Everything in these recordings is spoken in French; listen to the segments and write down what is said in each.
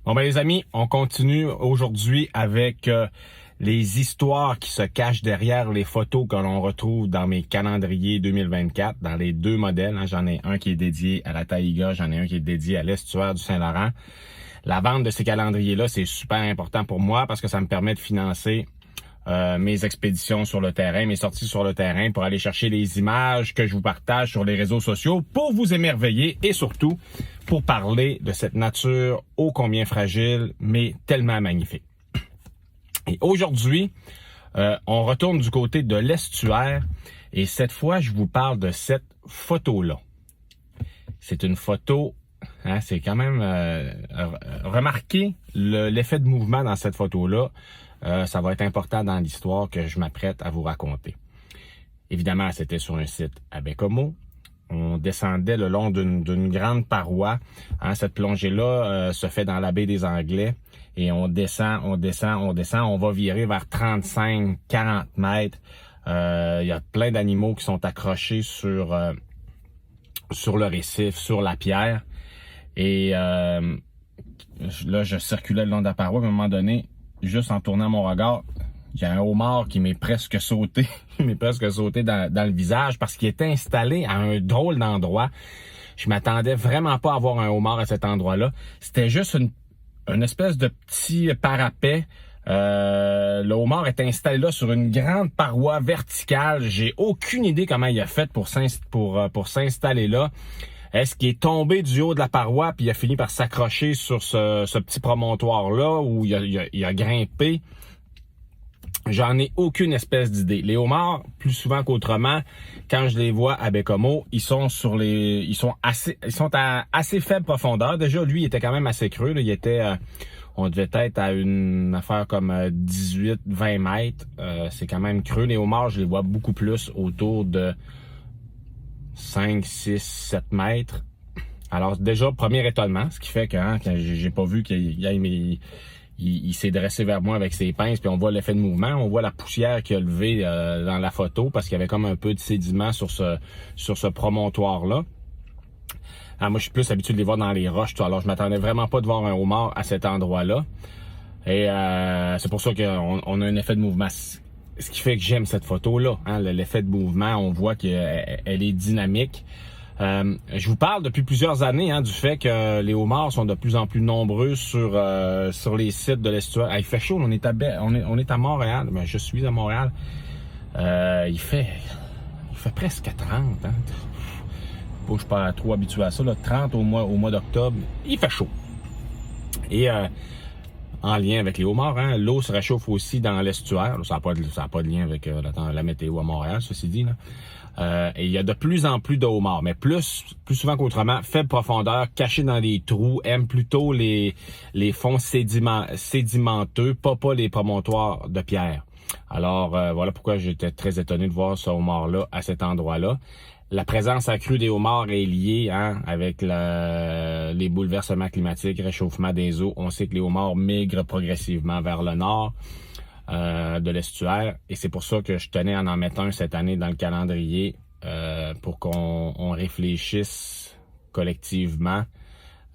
Bon ben les amis, on continue aujourd'hui avec les histoires qui se cachent derrière les photos que l'on retrouve dans mes calendriers 2024, dans les deux modèles. J'en ai un qui est dédié à la taïga, j'en ai un qui est dédié à l'estuaire du Saint-Laurent. La vente de ces calendriers-là, c'est super important pour moi parce que ça me permet de financer mes expéditions sur le terrain, mes sorties sur le terrain pour aller chercher les images que je vous partage sur les réseaux sociaux pour vous émerveiller et surtout pour parler de cette nature ô combien fragile mais tellement magnifique. Et aujourd'hui, on retourne du côté de l'estuaire et cette fois, je vous parle de cette photo-là. C'est une photo, c'est quand même remarquez l'effet de mouvement dans cette photo-là. Ça va être important dans l'histoire que je m'apprête à vous raconter. Évidemment, c'était sur un site à Baie-Comeau. On descendait le long d'une grande paroi. Cette plongée-là se fait dans la baie des Anglais. Et on descend. On va virer vers 35-40 mètres. Il y a plein d'animaux qui sont accrochés sur le récif, sur la pierre. Et là, je circulais le long de la paroi. À un moment donné, juste en tournant mon regard, il y a un homard qui m'est presque sauté. Il m'est presque sauté dans le visage parce qu'il était installé à un drôle d'endroit. Je m'attendais vraiment pas à voir un homard à cet endroit-là. C'était juste une espèce de petit parapet. Le homard est installé là sur une grande paroi verticale. J'ai aucune idée comment il a fait pour s'installer là. Est-ce qu'il est tombé du haut de la paroi puis il a fini par s'accrocher sur ce petit promontoire-là où il a grimpé? J'en ai aucune espèce d'idée. Les homards, plus souvent qu'autrement, quand je les vois à Baie-Comeau, ils sont à assez faible profondeur. Déjà, lui, il était quand même assez creux. Là. Il était, on devait être à une affaire comme 18-20 mètres. C'est quand même creux. Les homards, je les vois beaucoup plus autour de 5, 6, 7 mètres. Alors déjà, premier étonnement, ce qui fait que quand j'ai pas vu il s'est dressé vers moi avec ses pinces, puis on voit l'effet de mouvement, on voit la poussière qu'il a levée dans la photo, parce qu'il y avait comme un peu de sédiment sur ce promontoire-là. Moi, je suis plus habitué de les voir dans les roches, alors je m'attendais vraiment pas de voir un homard à cet endroit-là. Et c'est pour ça qu'on a un effet de mouvement. Ce qui fait que j'aime cette photo-là, l'effet de mouvement, on voit qu'elle est dynamique. Je vous parle depuis plusieurs années du fait que les homards sont de plus en plus nombreux sur les sites de l'estuaire. Il fait chaud, on est à Montréal, mais je suis à Montréal. Il fait presque 30. Je suis pas trop habitué à ça, là, 30 au mois d'octobre. Il fait chaud. Et en lien avec les homards, l'eau se réchauffe aussi dans l'estuaire. Ça n'a pas de lien avec la météo à Montréal, ceci dit. Là. Et il y a de plus en plus de homards, mais plus souvent qu'autrement, faible profondeur, cachés dans des trous, aiment plutôt les fonds sédimenteux, pas les promontoires de pierre. Alors, voilà pourquoi j'étais très étonné de voir ce homard-là à cet endroit-là. La présence accrue des homards est liée avec les bouleversements climatiques, réchauffement des eaux. On sait que les homards migrent progressivement vers le nord de l'estuaire. Et c'est pour ça que je tenais à en mettre un cette année dans le calendrier pour qu'on réfléchisse collectivement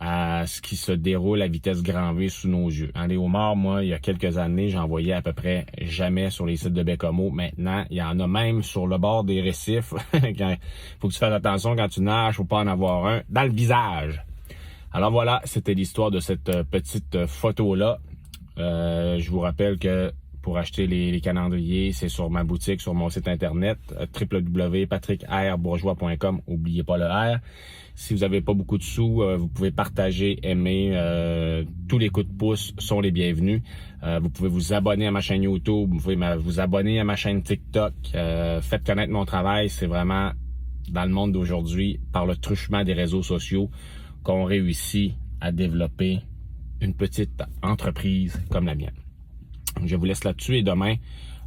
à ce qui se déroule à vitesse grand V sous nos yeux. Les homards, moi, il y a quelques années, j'en voyais à peu près jamais sur les sites de Baie-Comeau. Maintenant, il y en a même sur le bord des récifs. Il faut que tu fasses attention quand tu nages, faut pas en avoir un dans le visage. Alors voilà, c'était l'histoire de cette petite photo-là. Je vous rappelle que pour acheter les calendriers, c'est sur ma boutique, sur mon site internet, www.patrickrbourgeois.com. Oubliez pas le R. Si vous n'avez pas beaucoup de sous, vous pouvez partager, aimer. Tous les coups de pouce sont les bienvenus. Vous pouvez vous abonner à ma chaîne YouTube, vous pouvez vous abonner à ma chaîne TikTok. Faites connaître mon travail. C'est vraiment, dans le monde d'aujourd'hui, par le truchement des réseaux sociaux, qu'on réussit à développer une petite entreprise comme la mienne. Je vous laisse là-dessus et demain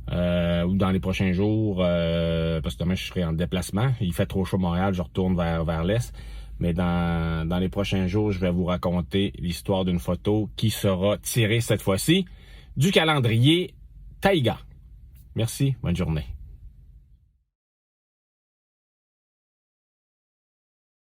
ou dans les prochains jours, parce que demain je serai en déplacement. Il fait trop chaud à Montréal, je retourne vers l'est. Mais dans les prochains jours, je vais vous raconter l'histoire d'une photo qui sera tirée cette fois-ci du calendrier taïga. Merci, bonne journée.